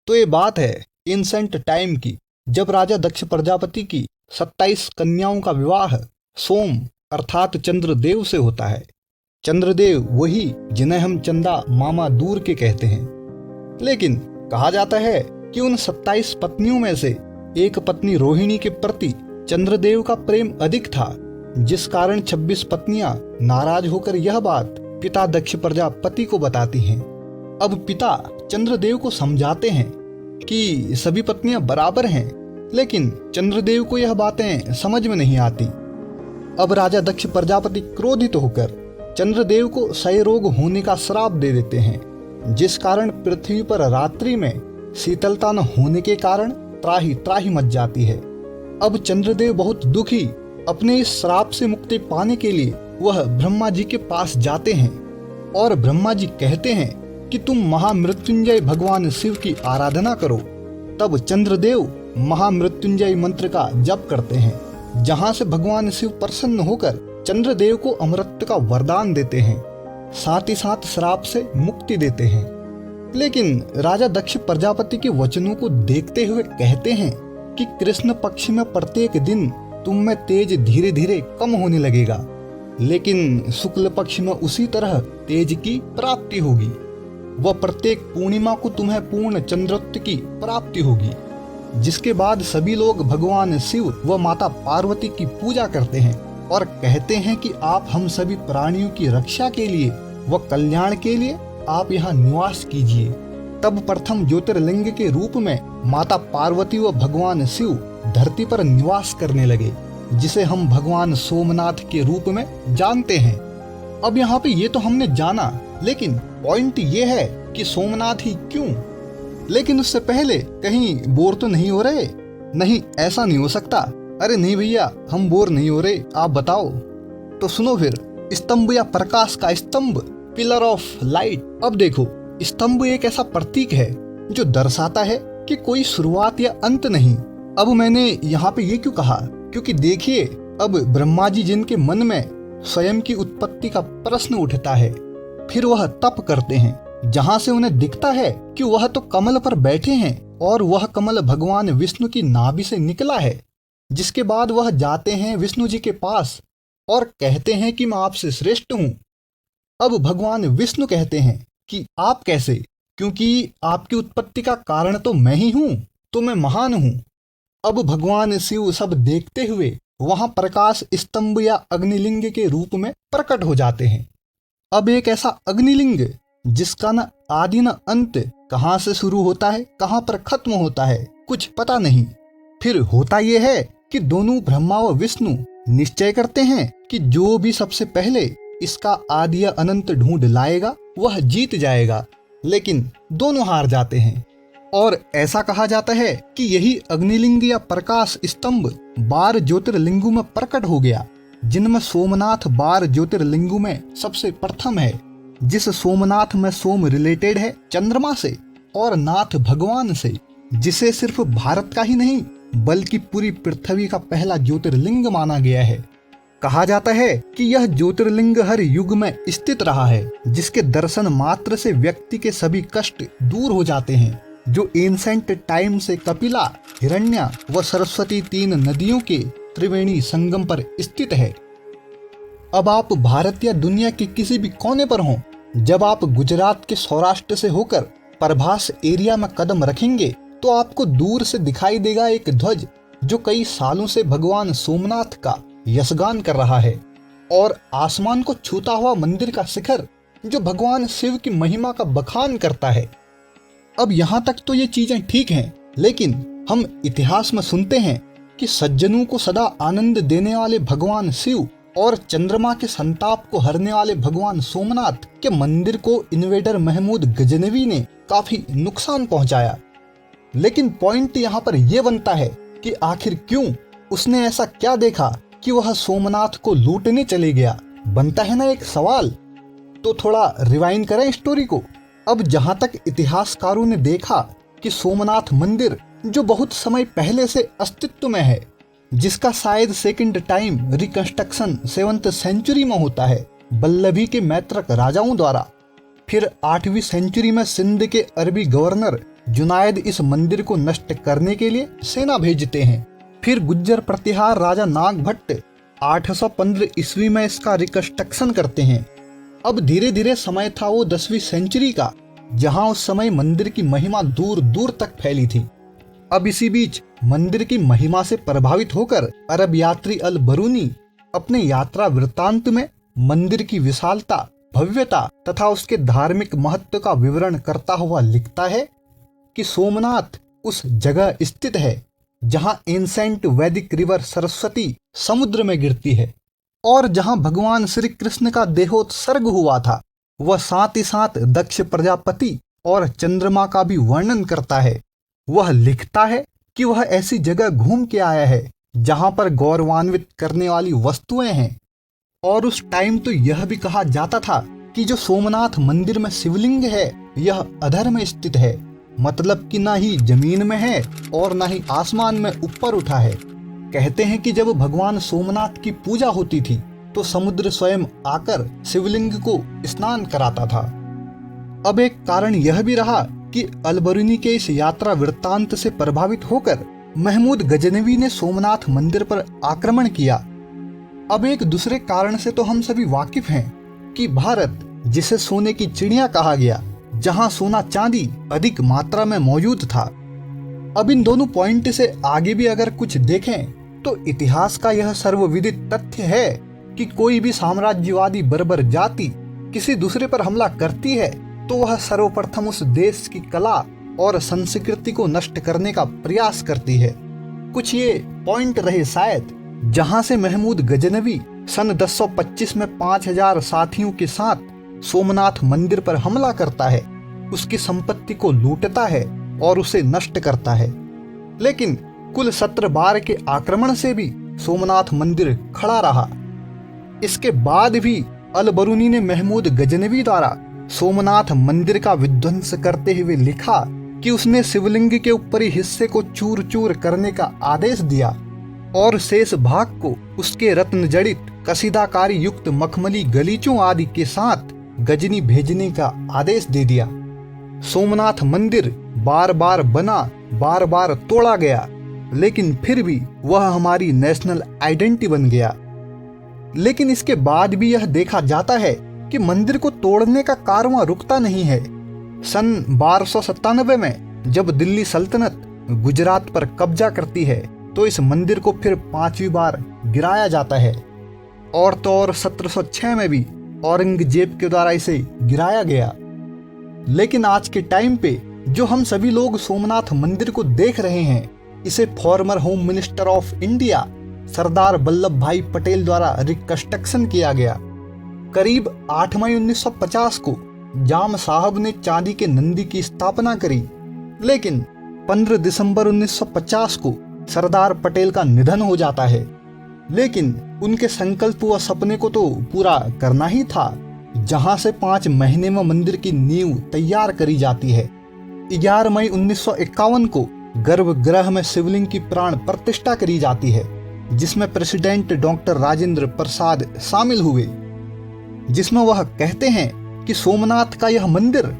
तो ये बात है एंसेंट टाइम की, जब राजा दक्ष प्रजापति की 27 कन्याओं का विवाह सोम अर्थात चंद्रदेव से होता है। चंद्रदेव वही जिन्हें हम चंदा मामा दूर के कहते हैं। लेकिन कहा जाता है कि उन 27 पत्नियों में से एक पत्नी रोहिणी के प्रति चंद्रदेव का प्रेम अधिक था, जिस कारण 26 पत्नियां नाराज होकर यह बात पिता दक्ष प्रजापति को बताती हैं। अब पिता चंद्रदेव को समझाते हैं कि सभी पत्नियां बराबर हैं, लेकिन चंद्रदेव को यह बातें समझ में नहीं आती। अब राजा दक्ष प्रजापति क्रोधित होकर चंद्रदेव को क्षय रोग होने का श्राप दे देते हैं, जिस कारण पृथ्वी पर रात्रि में शीतलता न होने के कारण त्राही त्राही मच जाती है। अब चंद्रदेव बहुत दुखी अपने इस श्राप से मुक्ति पाने के लिए वह ब्रह्मा जी के पास जाते हैं और ब्रह्मा जी कहते हैं कि तुम महामृत्युंजय भगवान शिव की आराधना करो। तब चंद्रदेव महामृत्युंजय मंत्र का जप करते हैं, जहां से भगवान शिव प्रसन्न होकर चंद्रदेव को अमृत का वरदान देते हैं, साथ ही साथ श्राप से मुक्ति देते हैं। लेकिन राजा दक्ष प्रजापति के वचनों को देखते हुए कहते हैं कि कृष्ण पक्ष में प्रत्येक दिन तुम में तेज धीरे धीरे कम होने लगेगा, लेकिन शुक्ल पक्ष में उसी तरह तेज की प्राप्ति होगी। वह प्रत्येक पूर्णिमा को तुम्हें पूर्ण चंद्रत्व की प्राप्ति होगी, जिसके बाद सभी लोग भगवान शिव व माता पार्वती की पूजा करते हैं और कहते हैं कि आप हम सभी प्राणियों की रक्षा के लिए व कल्याण के लिए आप यहाँ निवास कीजिए। तब प्रथम ज्योतिर्लिंग के रूप में माता पार्वती व भगवान शिव धरती पर निवास करने लगे, जिसे हम भगवान सोमनाथ के रूप में जानते हैं। अब यहाँ पे ये तो हमने जाना, लेकिन पॉइंट ये है कि सोमनाथ ही क्यों? लेकिन उससे पहले कहीं बोर तो नहीं हो रहे? नहीं, ऐसा नहीं हो सकता। अरे नहीं भैया, हम बोर नहीं हो रहे, आप बताओ। तो सुनो फिर, स्तंभ या प्रकाश का स्तंभ, पिलर ऑफ लाइट। अब देखो, स्तंभ एक ऐसा प्रतीक है जो दर्शाता है कि कोई शुरुआत या अंत नहीं। अब मैंने यहाँ पे ये क्यों कहा? क्योंकि देखिए, अब ब्रह्मा जी जिनके मन में स्वयं की उत्पत्ति का प्रश्न उठता है, फिर वह तप करते हैं, जहाँ से उन्हें दिखता है कि वह तो कमल पर बैठे हैं और वह कमल भगवान विष्णु की नाभि से निकला है। जिसके बाद वह जाते हैं विष्णु जी के पास और कहते हैं कि मैं आपसे श्रेष्ठ हूँ। अब भगवान विष्णु कहते हैं कि आप कैसे? क्योंकि आपकी उत्पत्ति का कारण तो मैं ही हूँ, तो मैं महान हूँ। अब भगवान शिव सब देखते हुए वहां प्रकाश स्तंभ या अग्निलिंग के रूप में प्रकट हो जाते हैं। अब एक ऐसा अग्निलिंग जिसका न आदि न अंत, कहाँ से शुरू होता है कहाँ पर खत्म होता है कुछ पता नहीं। फिर होता यह है कि दोनों ब्रह्मा व विष्णु निश्चय करते हैं कि जो भी सबसे पहले इसका आदि या अनंत ढूंढ लाएगा वह जीत जाएगा, लेकिन दोनों हार जाते हैं। और ऐसा कहा जाता है कि यही अग्निलिंग या प्रकाश स्तंभ 12 ज्योतिर्लिंगों में प्रकट हो गया, जिनमें सोमनाथ 12 ज्योतिर्लिंगों में सबसे प्रथम है। जिस सोमनाथ में सोम रिलेटेड है चंद्रमा से और नाथ भगवान से, जिसे सिर्फ भारत का ही नहीं बल्कि पूरी पृथ्वी का पहला ज्योतिर्लिंग माना गया है। कहा जाता है कि यह ज्योतिर्लिंग हर युग में स्थित रहा है, जिसके दर्शन मात्र से व्यक्ति के सभी कष्ट दूर हो जाते हैं, जो एंसेंट टाइम से कपिला, हिरण्या व सरस्वती 3 नदियों के त्रिवेणी संगम पर स्थित है। अब आप भारत या दुनिया के किसी भी कोने पर हों, जब आप गुजरात के सौराष्ट्र से होकर प्रभास एरिया में कदम रखेंगे तो आपको दूर से दिखाई देगा एक ध्वज जो कई सालों से भगवान सोमनाथ का यशगान कर रहा है, और आसमान को छूता हुआ मंदिर का शिखर जो भगवान शिव की महिमा का बखान करता है। अब यहाँ तक तो ये चीजें ठीक हैं, लेकिन हम इतिहास में सुनते हैं कि सज्जनों को सदा आनंद देने वाले भगवान शिव और चंद्रमा के संताप को हरने वाले भगवान सोमनाथ के मंदिर को इन्वेडर महमूद गजनवी ने काफी नुकसान पहुंचाया। लेकिन पॉइंट यहाँ पर यह बनता है कि आखिर क्यों? उसने ऐसा क्या देखा कि वह सोमनाथ को लूटने चले गया? बनता है ना एक सवाल। तो थोड़ा रिवाइंड करें स्टोरी को। अब जहां तक इतिहासकारों ने देखा कि सोमनाथ मंदिर जो बहुत समय पहले से अस्तित्व में है, जिसका शायद second time reconstruction 7th century में होता है वल्लभी के मैत्रक राजाओं द्वारा, फिर 8वीं सेंचुरी में सिंध के अरबी गवर्नर जुनायद इस मंदिर को नष्ट करने के लिए सेना भेजते हैं। फिर गुज्जर प्रतिहार राजा नागभट्ट 815 ईस्वी में इसका रिकंस्ट्रक्शन करते हैं। अब धीरे धीरे समय था वो 10वीं सेंचुरी का, जहां उस समय मंदिर की महिमा दूर दूर तक फैली थी। अब इसी बीच मंदिर की महिमा से प्रभावित होकर अरब यात्री अल बरूनी अपने यात्रा वृत्तांत में मंदिर की विशालता, भव्यता तथा उसके धार्मिक महत्व का विवरण करता हुआ लिखता है कि सोमनाथ उस जगह स्थित है जहां एंसेंट वैदिक रिवर सरस्वती समुद्र में गिरती है और जहां भगवान श्री कृष्ण का देहोत्सर्ग हुआ था। वह साथ ही साथ दक्ष प्रजापति और चंद्रमा का भी वर्णन करता है। वह लिखता है कि वह ऐसी जगह घूम के आया है जहां पर गौरवान्वित करने वाली वस्तुएं हैं। और उस टाइम तो यह भी कहा जाता था कि जो सोमनाथ मंदिर में शिवलिंग है यह अधर में स्थित है, मतलब कि ना ही जमीन में है और ना ही आसमान में ऊपर उठा है। कहते हैं कि जब भगवान सोमनाथ की पूजा होती थी तो समुद्र स्वयं आकर शिवलिंग को स्नान कराता था। अब एक कारण यह भी रहा कि अलबरूनी के इस यात्रा वृत्तांत से प्रभावित होकर महमूद गजनवी ने सोमनाथ मंदिर पर आक्रमण किया। अब एक दूसरे कारण से तो हम सभी वाकिफ हैं कि भारत, जिसे सोने की चिड़िया कहा गया, जहां सोना चांदी अधिक मात्रा में मौजूद था। अब इन दोनों पॉइंट से आगे भी अगर कुछ देखें तो इतिहास का यह सर्वविदित तथ्य है कि कोई भी साम्राज्यवादी बर्बर जाति किसी दूसरे पर हमला करती है तो वह सर्वप्रथम उस देश की कला और संस्कृति को नष्ट करने का प्रयास करती है। कुछ ये पॉइंट रहे शायद जहां से महमूद गजनवी सन 1025 में 5000 साथियों के साथ सोमनाथ मंदिर पर हमला करता है, उसकी संपत्ति को लूटता है और उसे नष्ट करता है। लेकिन कुल 17 बार के आक्रमण से भी सोमनाथ मंदिर खड़ा रहा। इसके बाद भी अलबरूनी ने महमूद गजनवी द्वारा सोमनाथ मंदिर का विध्वंस करते हुए लिखा कि उसने शिवलिंग के ऊपरी हिस्से को चूर चूर करने का आदेश दिया और शेष भाग को उसके रत्न जड़ित कसीदाकारी युक्त मखमली गलीचों आदि के साथ गजनी भेजने का आदेश दे दिया। सोमनाथ मंदिर बार बार बना, बार बार तोड़ा गया, लेकिन फिर भी वह हमारी नेशनल आइडेंटिटी बन गया। लेकिन इसके बाद भी यह देखा जाता है कि मंदिर को तोड़ने का कारवां रुकता नहीं है। सन 1297 में जब दिल्ली सल्तनत गुजरात पर कब्जा करती है तो इस मंदिर को फिर 5वीं बार गिराया जाता है और तो और 1706 में भी औरंगजेब के द्वारा इसे गिराया गया। लेकिन आज के टाइम पे जो हम सभी लोग सोमनाथ मंदिर को देख रहे हैं, इसे former home minister of India Sardar Vallabhbhai Patel द्वारा रिकंस्ट्रक्शन किया गया। करीब 8 मई 1950 को जाम साहब ने चांदी के नंदी की स्थापना करी, लेकिन 15 दिसंबर 1950 को सरदार पटेल का निधन हो जाता है। लेकिन उनके संकल्प व सपने को तो पूरा करना ही था, जहां से 5 महीने में मंदिर की नींव तैयार करी जाती है। 11 मई 1951 को गर्भगृह में शिवलिंग की प्राण प्रतिष्ठा करी जाती है, जिसमें प्रेसिडेंट डॉक्टर राजेंद्र प्रसाद शामिल हुए, जिसमें वह कहते हैं कि सोमनाथ का यह मंदिर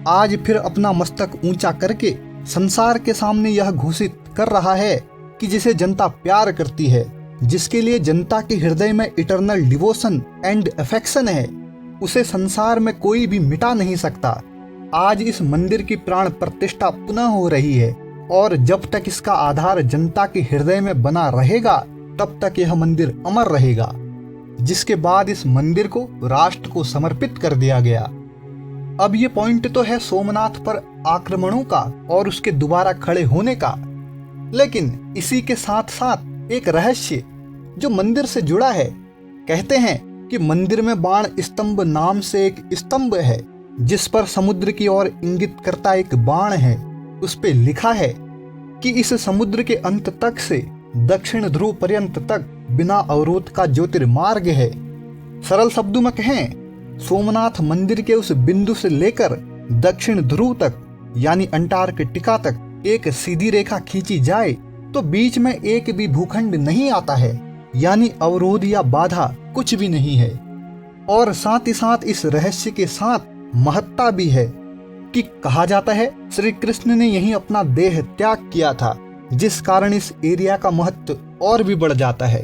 आज फिर अपना मस्तक ऊंचा करके संसार के सामने यह घोषित कर रहा है कि जिसे जनता प्यार करती है, जिसके लिए जनता के हृदय में इटर्नल डिवोशन एंड अफेक्शन है, उसे संसार में कोई भी मिटा नहीं सकता। आज इस मंदिर की प्राण प्रतिष्ठा पुनः हो रही है और जब तक इसका आधार जनता के हृदय में बना रहेगा तब तक यह मंदिर अमर रहेगा। जिसके बाद इस मंदिर को राष्ट्र को समर्पित कर दिया गया। अब ये पॉइंट तो है सोमनाथ पर आक्रमणों का और उसके दोबारा खड़े होने का, लेकिन इसी के साथ साथ एक रहस्य जो मंदिर से जुड़ा है। कहते हैं कि मंदिर में बाण स्तंभ नाम से एक स्तंभ है, जिस पर समुद्र की ओर इंगित करता एक बाण है। उस पे लिखा है कि इस समुद्र के अंत तक से दक्षिण ध्रुव पर्यंत तक बिना अवरोध का ज्योतिर्मार्ग है। सरल शब्दों में कहें, सोमनाथ मंदिर के उस बिंदु से लेकर दक्षिण ध्रुव तक यानी अंटार्कटिका तक एक सीधी रेखा खींची जाए तो बीच में एक भी भूखंड नहीं आता है, यानी अवरोध या बाधा कुछ भी नहीं है। और साथ ही साथ इस रहस्य के साथ महत्ता भी है कि कहा जाता है श्री कृष्ण ने यहीं अपना देह त्याग किया था, जिस कारण इस एरिया का महत्व और भी बढ़ जाता है।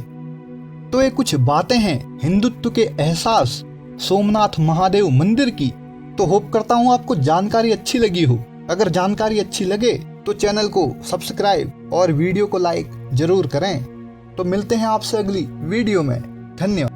तो ये कुछ बातें हैं हिंदुत्व के एहसास सोमनाथ महादेव मंदिर की। तो होप करता हूँ आपको जानकारी अच्छी लगी हो। अगर जानकारी अच्छी लगे तो चैनल को सब्सक्राइब और वीडियो को लाइक जरूर करें। तो मिलते हैं आपसे अगली वीडियो में। धन्यवाद।